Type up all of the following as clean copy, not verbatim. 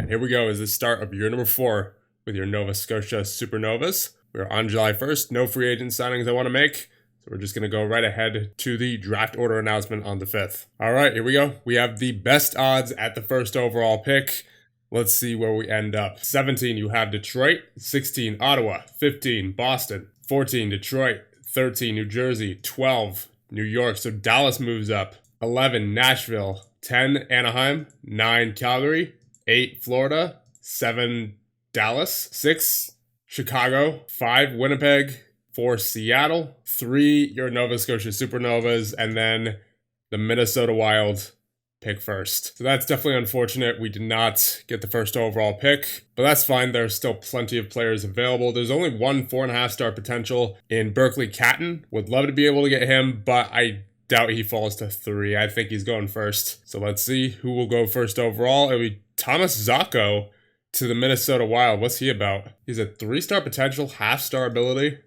And here we go is the start of year number 4 with your Nova Scotia Supernovas. We're on July 1st, no free agent signings I want to make. So we're just going to go right ahead to the draft order announcement on the 5th. All right, here we go. We have the best odds at the first overall pick. Let's see where we end up. 17, you have Detroit. 16, Ottawa. 15, Boston. 14, Detroit. 13, New Jersey. 12, New York. So Dallas moves up. 11, Nashville. 10, Anaheim. 9, Calgary. 8, Florida. 7, Dallas. 6, Chicago. 5, Winnipeg. 4, Seattle. 3, your Nova Scotia Supernovas. And then the Minnesota Wild pick first. So that's definitely unfortunate. We did not get the first overall pick, but that's fine. There's still plenty of players available. There's only one 4.5-star potential in Berkeley Catton. Would love to be able to get him, but I doubt he falls to 3. I think he's going first. So let's see who will go first overall. It'll be Thomas Zacco to the Minnesota Wild. What's he about? He's a 3-star potential, half-star ability.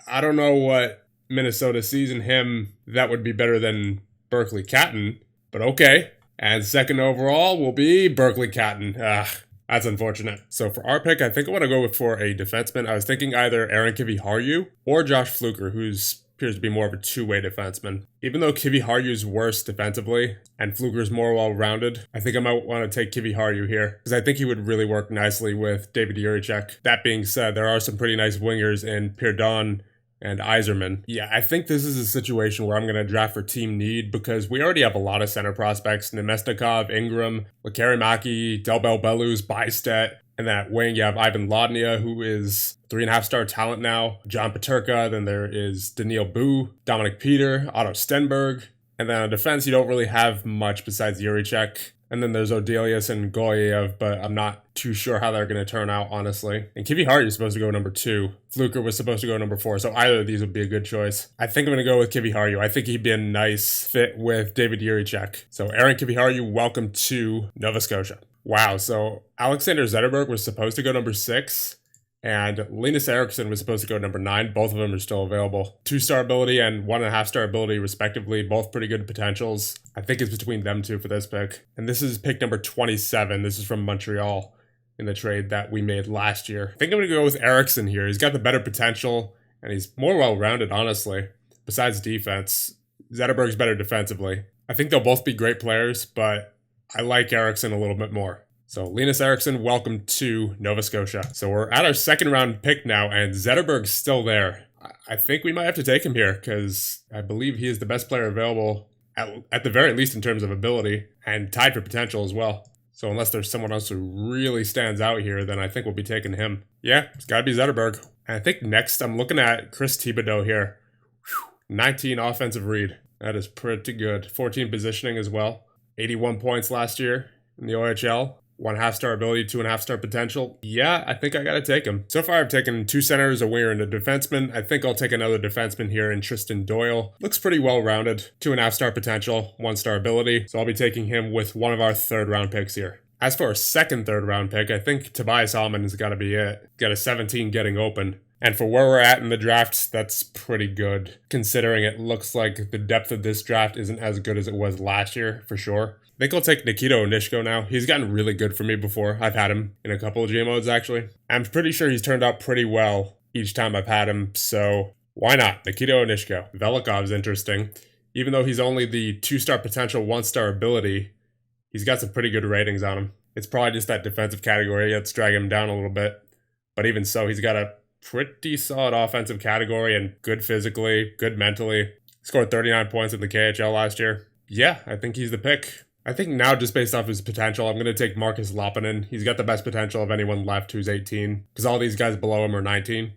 I don't know what Minnesota sees in him that would be better than Berkeley Catton, but okay. And second overall will be Berkeley Catton. That's unfortunate. So for our pick, I think I want to go for a defenseman. I was thinking either Aaron Kiviharju or Josh Fluker, who appears to be more of a two-way defenseman. Even though Kiviharju's worse defensively and Fluker's more well-rounded, I think I might want to take Kiviharju here because I think he would really work nicely with David Jiricek. That being said, there are some pretty nice wingers in Peardon and Yzerman. Yeah, I think this is a situation where I'm going to draft for team need because we already have a lot of center prospects. Nemesnikov, Ingram, Lekari-Maki, Delbel Belus, Bystedt. And then at wing, you have Ivan Lodnia, who is 3.5-star talent now. John Paterka. Then there is Daniil Boo, Dominic Peter, Otto Stenberg. And then on defense, you don't really have much besides Jiricek. And then there's Odelius and Goyev, but I'm not too sure how they're going to turn out, honestly. And Kiviharju is supposed to go number 2. Fluker was supposed to go number 4, so either of these would be a good choice. I think I'm going to go with Kiviharju. I think he'd be a nice fit with David Jiricek. So Aaron Kiviharju, welcome to Nova Scotia. Wow, so Alexander Zetterberg was supposed to go number 6. And Linus Eriksson was supposed to go number 9. Both of them are still available. 2-star ability and 1.5-star ability, respectively. Both pretty good potentials. I think it's between them two for this pick. And this is pick number 27. This is from Montreal in the trade that we made last year. I think I'm going to go with Eriksson here. He's got the better potential, and he's more well-rounded, honestly. Besides defense, Zetterberg's better defensively. I think they'll both be great players, but I like Eriksson a little bit more. So Linus Eriksson, welcome to Nova Scotia. So we're at our second round pick now, and Zetterberg's still there. I think we might have to take him here because I believe he is the best player available, at the very least in terms of ability, and tied for potential as well. So unless there's someone else who really stands out here, then I think we'll be taking him. Yeah, it's got to be Zetterberg. And I think next I'm looking at Chris Thibodeau here. 19 offensive read. That is pretty good. 14 positioning as well. 81 points last year in the OHL. 1.5-star ability, 2.5-star potential. Yeah, I think I gotta take him. So far, I've taken 2 centers, a winger, and a defenseman. I think I'll take another defenseman here in Tristan Doyle. Looks pretty well-rounded. 2.5-star potential, 1-star ability. So I'll be taking him with one of our third-round picks here. As for a second third-round pick, I think Tobias Alman has got to be it. Got a 17 getting open. And for where we're at in the draft, that's pretty good, considering it looks like the depth of this draft isn't as good as it was last year, for sure. I think I'll take Nikita Onishko now. He's gotten really good for me before. I've had him in a couple of G modes, actually. I'm pretty sure he's turned out pretty well each time I've had him, so why not? Nikita Onishko. Velikov's interesting. Even though he's only the 2-star potential, 1-star ability, he's got some pretty good ratings on him. It's probably just that defensive category that's dragging him down a little bit. But even so, he's got a pretty solid offensive category and good physically, good mentally. Scored 39 points in the KHL last year. Yeah, I think he's the pick. I think now, just based off his potential, I'm going to take Marcus Lopenin. He's got the best potential of anyone left who's 18, because all these guys below him are 19,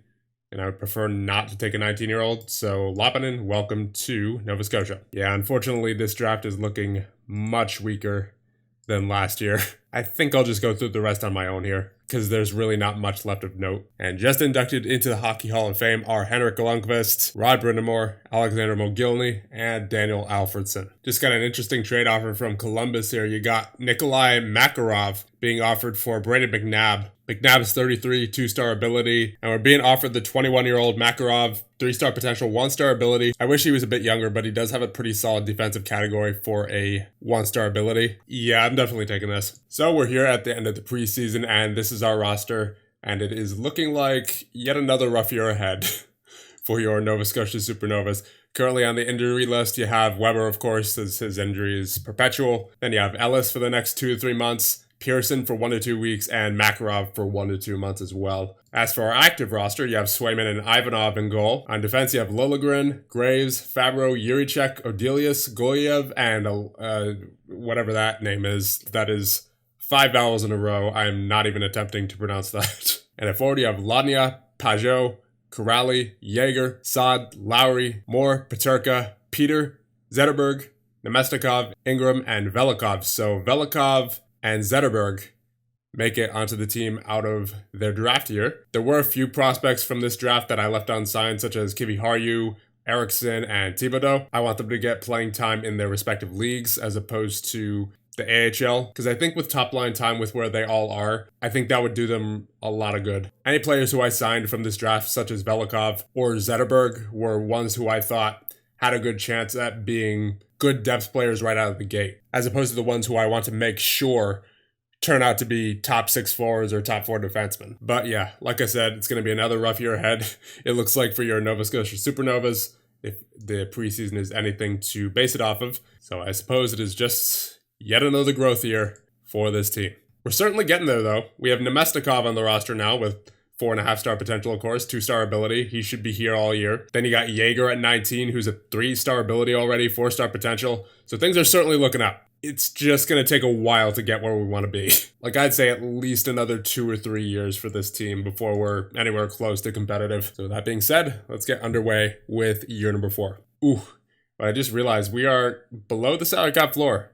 and I would prefer not to take a 19-year-old. So Lopenin, welcome to Nova Scotia. Yeah, unfortunately, this draft is looking much weaker than last year. I think I'll just go through the rest on my own here, because there's really not much left of note. And just inducted into the Hockey Hall of Fame are Henrik Lundqvist, Rod Brindamore, Alexander Mogilny, and Daniel Alfredson. Just got an interesting trade offer from Columbus here. You got Nikolai Makarov being offered for Brandon McNabb. McNabb's 33, 2-star ability, and we're being offered the 21-year-old Makarov, 3-star potential, 1-star ability. I wish he was a bit younger, but he does have a pretty solid defensive category for a 1-star ability. Yeah, I'm definitely taking this. So So we're here at the end of the preseason, and this is our roster, and it is looking like yet another rough year ahead for your Nova Scotia Supernovas. Currently on the injury list, you have Weber, of course, as his injury is perpetual. Then you have Ellis for the next 2 to 3 months, Pearson for 1 to 2 weeks, and Makarov for 1 to 2 months as well. As for our active roster, you have Swayman and Ivanov in goal. On defense, you have Lilligren, Graves, Fabro, Yurichek, Odelius, Goyev, and whatever that name is. That is 5 vowels in a row. I'm not even attempting to pronounce that. And at forward, you have Ladnia, Pajot, Corrali, Jaeger, Saad, Lowry, Moore, Peterka, Peter, Zetterberg, Nemestikov, Ingram, and Velikov. So Velikov and Zetterberg make it onto the team out of their draft year. There were a few prospects from this draft that I left unsigned, such as Kivi Haryu, Eriksson, and Thibodeau. I want them to get playing time in their respective leagues as opposed to the AHL, because I think with top line time with where they all are, I think that would do them a lot of good. Any players who I signed from this draft, such as Velikov or Zetterberg, were ones who I thought had a good chance at being good depth players right out of the gate, as opposed to the ones who I want to make sure turn out to be top 6 forwards or top 4 defensemen. But yeah, like I said, it's going to be another rough year ahead. It looks like for your Nova Scotia Supernovas, if the preseason is anything to base it off of. So I suppose it is just yet another growth year for this team. We're certainly getting there, though. We have Nemestikov on the roster now with 4.5-star potential, of course, 2-star ability. He should be here all year. Then you got Jaeger at 19, who's a 3-star ability already, 4-star potential. So things are certainly looking up. It's just going to take a while to get where we want to be. Like, I'd say at least another 2 or 3 years for this team before we're anywhere close to competitive. So that being said, let's get underway with year number 4. Ooh, but I just realized we are below the salary cap floor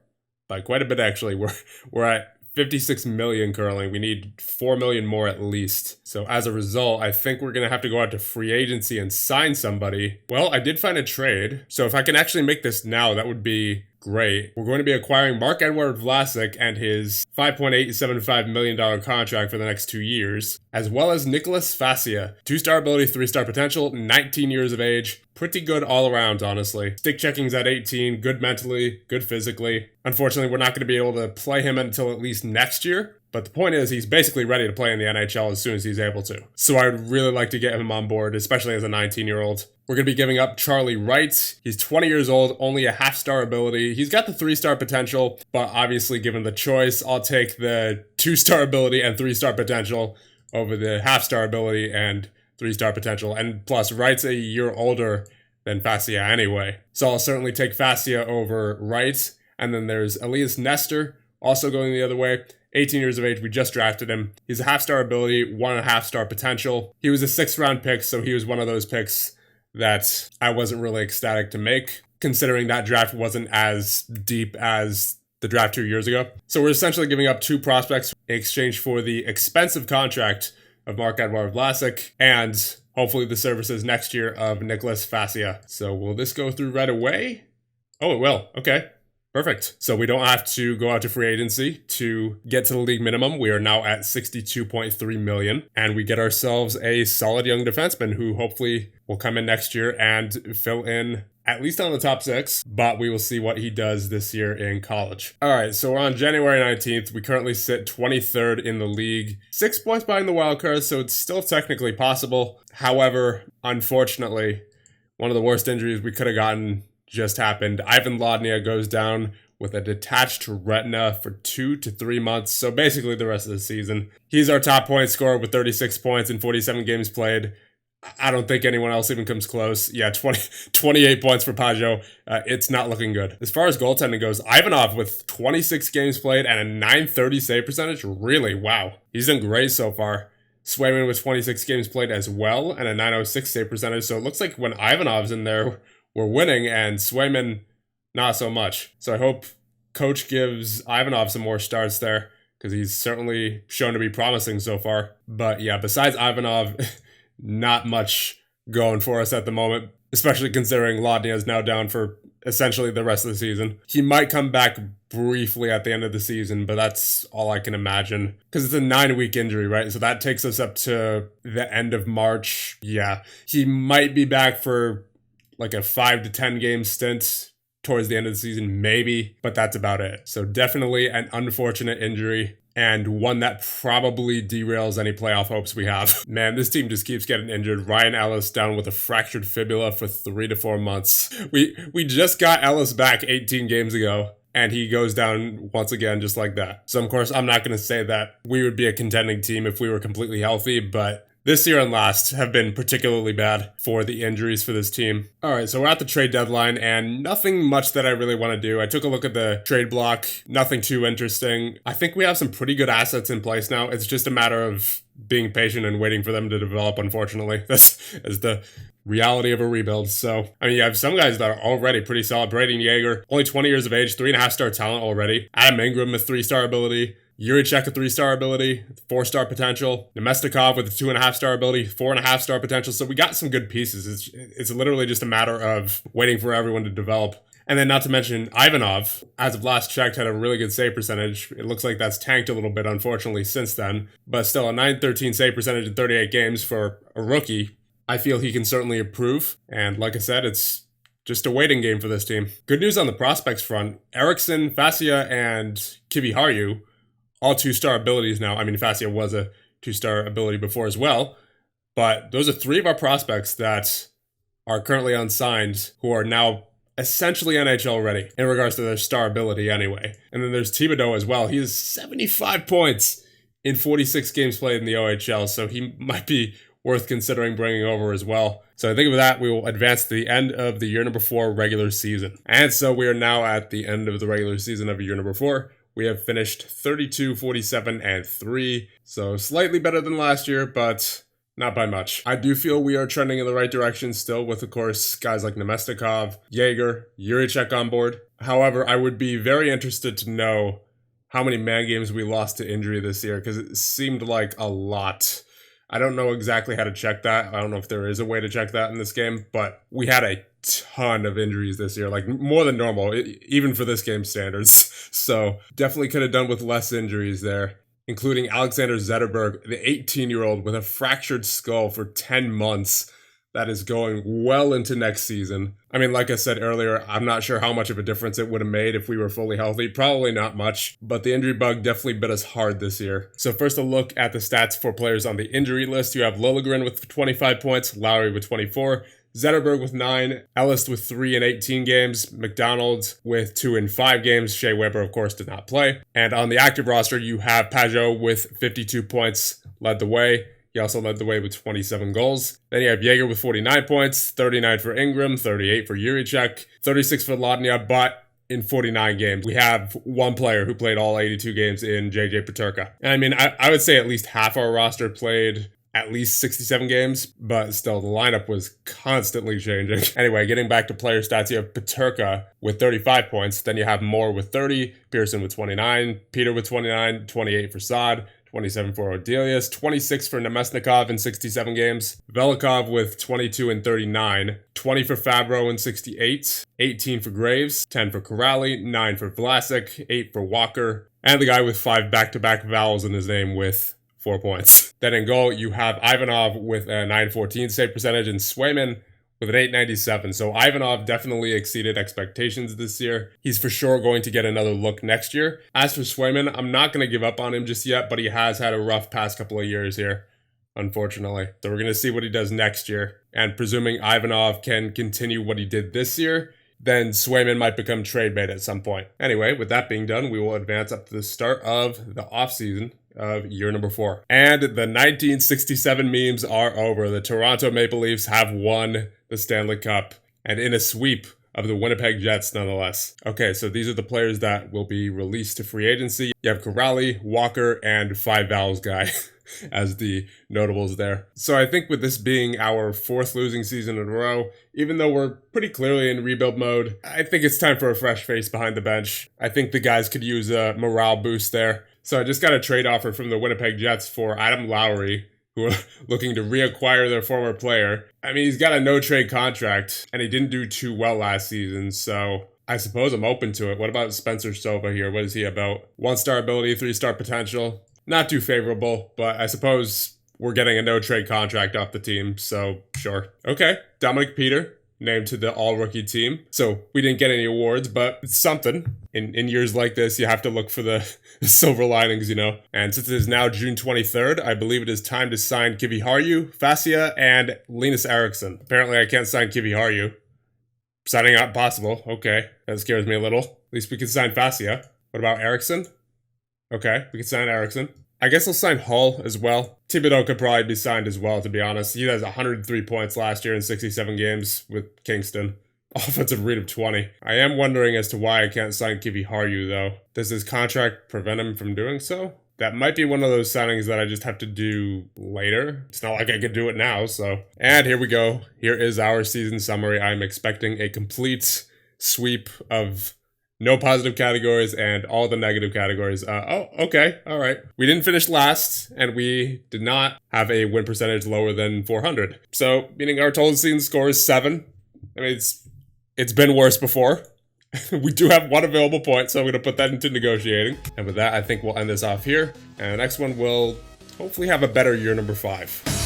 by quite a bit, actually. We're at 56 million currently. We need 4 million more at least. So as a result, I think we're going to have to go out to free agency and sign somebody. Well, I did find a trade. So if I can actually make this now, that would be great. We're going to be acquiring Marc-Edouard Vlasic and his $5.875 million contract for the next 2 years, as well as Nicholas Fascia. 2-star ability, 3-star potential, 19 years of age. Pretty good all around, honestly. Stick checking's at 18, good mentally, good physically. Unfortunately, we're not going to be able to play him until at least next year. But the point is, he's basically ready to play in the NHL as soon as he's able to. So I'd really like to get him on board, especially as a 19-year-old. We're going to be giving up Charlie Wright. He's 20 years old, only a half-star ability. He's got the 3-star potential, but obviously given the choice, I'll take the 2-star ability and 3-star potential over the half-star ability and 3-star potential. And plus, Wright's a year older than Fascia anyway. So I'll certainly take Fascia over Wright. And then there's Elias Nestor, also going the other way. 18 years of age, we just drafted him. He's a half-star ability, 1.5-star potential. He was a 6th-round pick, so he was one of those picks that I wasn't really ecstatic to make, considering that draft wasn't as deep as the draft 2 years ago. So we're essentially giving up 2 prospects in exchange for the expensive contract of Marc-Edouard Vlasic and hopefully the services next year of Nicholas Fascia. So will this go through right away? Oh, it will. Okay. Perfect. So we don't have to go out to free agency to get to the league minimum. We are now at $62.3 million, and we get ourselves a solid young defenseman who hopefully will come in next year and fill in at least on the top 6, but we will see what he does this year in college. All right, so we're on January 19th. We currently sit 23rd in the league, 6 points behind the wild card, so it's still technically possible. However, unfortunately, one of the worst injuries we could have gotten just happened. Ivan Ladnia goes down with a detached retina for 2 to 3 months, so basically the rest of the season. He's our top point scorer with 36 points in 47 games played. I don't think anyone else even comes close. Yeah, 28 points for Pajot. It's not looking good. As far as goaltending goes, Ivanov with 26 games played and a .930 save percentage. Really, wow. He's done great so far. Swayman with 26 games played as well and a .906 save percentage, so it looks like when Ivanov's in there, we're winning, and Swayman, not so much. So I hope Coach gives Ivanov some more starts there, because he's certainly shown to be promising so far. But yeah, besides Ivanov, not much going for us at the moment, especially considering Ladnia is now down for essentially the rest of the season. He might come back briefly at the end of the season, but that's all I can imagine, because it's a 9-week injury, right? So that takes us up to the end of March. Yeah, he might be back for like a 5 to 10 game stint towards the end of the season, maybe, but that's about it. So definitely an unfortunate injury. and one that probably derails any playoff hopes we have. Man, this team just keeps getting injured. Ryan Ellis down with a fractured fibula for 3 to 4 months. We just got Ellis back 18 games ago, and he goes down once again just like that. So, of course, I'm not going to say that we would be a contending team if we were completely healthy, but this year and last have been particularly bad for the injuries for this team. All right, so we're at the trade deadline, and nothing much that I really want to do. I took a look at the trade block. Nothing too interesting. I think we have some pretty good assets in place now. It's just a matter of being patient and waiting for them to develop, unfortunately. That's the reality of a rebuild. So, I mean, you have some guys that are already pretty solid. Braden Yeager, only 20 years of age, 3.5-star talent already. Adam Ingram with 3-star ability. Yurichek a 3-star ability, 4-star potential. Nemestikov with a 2.5-star ability, 4.5-star potential. So we got some good pieces. It's literally just a matter of waiting for everyone to develop. And then not to mention Ivanov, as of last checked, had a really good save percentage. It looks like that's tanked a little bit, unfortunately, since then. But still, a .913 save percentage in 38 games for a rookie. I feel he can certainly improve. And like I said, it's just a waiting game for this team. Good news on the prospects front. Eriksson, Fascia, and Kiviharju, all 2-star abilities now. I mean, Fascia was a 2-star ability before as well. But those are 3 of our prospects that are currently unsigned who are now essentially NHL ready in regards to their star ability anyway. And then there's Thibodeau as well. He has 75 points in 46 games played in the OHL, so he might be worth considering bringing over as well. So I think with that, we will advance to the end of the year number 4 regular season. And so we are now at the end of the regular season of year number 4. We have finished 32, 47, and 3. So slightly better than last year, but not by much. I do feel we are trending in the right direction still with, of course, guys like Nemestikov, Yeager, Yurichek on board. However, I would be very interested to know how many man games we lost to injury this year, because it seemed like a lot. I don't know exactly how to check that. I don't know if there is a way to check that in this game, but we had a ton of injuries this year, like more than normal, even for this game standards. So definitely could have done with less injuries there, including Alexander Zetterberg, the 18-year-old with a fractured skull for 10 months. That is going well into next season. I mean, like I said earlier, I'm not sure how much of a difference it would have made if we were fully healthy. Probably not much, but the injury bug definitely bit us hard this year. So first a look at the stats for players on the injury list. You have Liljegren with 25 points, Lowry with 24, Zetterberg with 9, Ellis with 3 in 18 games, McDonald with 2 in 5 games. Shea Weber, of course, did not play. And on the active roster, you have Pajot with 52 points, led the way. He also led the way with 27 goals. Then you have Yeager with 49 points, 39 for Ingram, 38 for Yurichek, 36 for Lodnia, but in 49 games, we have one player who played all 82 games in JJ Peterka. And I mean, I would say at least half our roster played at least 67 games, but still the lineup was constantly changing. Anyway, getting back to player stats, you have Peterka with 35 points. Then you have Moore with 30, Pearson with 29, Peter with 29, 28 for Saad, 27 for Odelius, 26 for Nemesnikov in 67 games, Velikov with 22 and 39, 20 for Fabro in 68, 18 for Graves, 10 for Corrali, 9 for Vlasic, 8 for Walker, and the guy with 5 back-to-back vowels in his name with 4 points. Then in goal, you have Ivanov with a 914 save percentage and Swayman with an 897. So Ivanov definitely exceeded expectations this year. He's for sure going to get another look next year. As for Swayman, I'm not going to give up on him just yet, but he has had a rough past couple of years here, unfortunately. So we're going to see what he does next year. And presuming Ivanov can continue what he did this year, then Swayman might become trade bait at some point. Anyway, with that being done, we will advance up to the start of the offseason of year number 4. And the 1967 memes are over. The Toronto Maple Leafs have won the Stanley Cup, and in a sweep of the Winnipeg Jets nonetheless. Okay, so these are the players that will be released to free agency. You have Corrali, Walker, and 5 Vowels guy as the notables there. So I think with this being our 4th losing season in a row, even though we're pretty clearly in rebuild mode, I think it's time for a fresh face behind the bench. I think the guys could use a morale boost there. So I just got a trade offer from the Winnipeg Jets for Adam Lowry, who are looking to reacquire their former player. I mean, he's got a no-trade contract, and he didn't do too well last season, so I suppose I'm open to it. What about Spencer Sova here? What is he about? 1-star ability, 3-star potential. Not too favorable, but I suppose we're getting a no-trade contract off the team, so sure. Okay, Dominic Peter, named to the all-rookie team. So we didn't get any awards, but it's something. In years like this, you have to look for the silver linings, you know. And since it is now June 23rd, I believe it is time to sign Kiviharju, Fascia, and Linus Eriksson. Apparently I can't sign Kiviharju. Signing out possible. Okay, that scares me a little. At least we can sign Fascia. What about Eriksson? Okay, we can sign Eriksson. I guess I'll sign Hull as well. Thibodeau could probably be signed as well, to be honest. He has 103 points last year in 67 games with Kingston. Offensive rate of 20. I am wondering as to why I can't sign Kiviharju, though. Does his contract prevent him from doing so? That might be one of those signings that I just have to do later. It's not like I could do it now, so. And here we go. Here is our season summary. I'm expecting a complete sweep of no positive categories and all the negative categories. Okay, all right. We didn't finish last, and we did not have a win percentage lower than 400. So, meaning our total season score is 7. I mean, it's been worse before. We do have one available point, so I'm going to put that into negotiating. And with that, I think we'll end this off here. And the next one will hopefully have a better year number 5.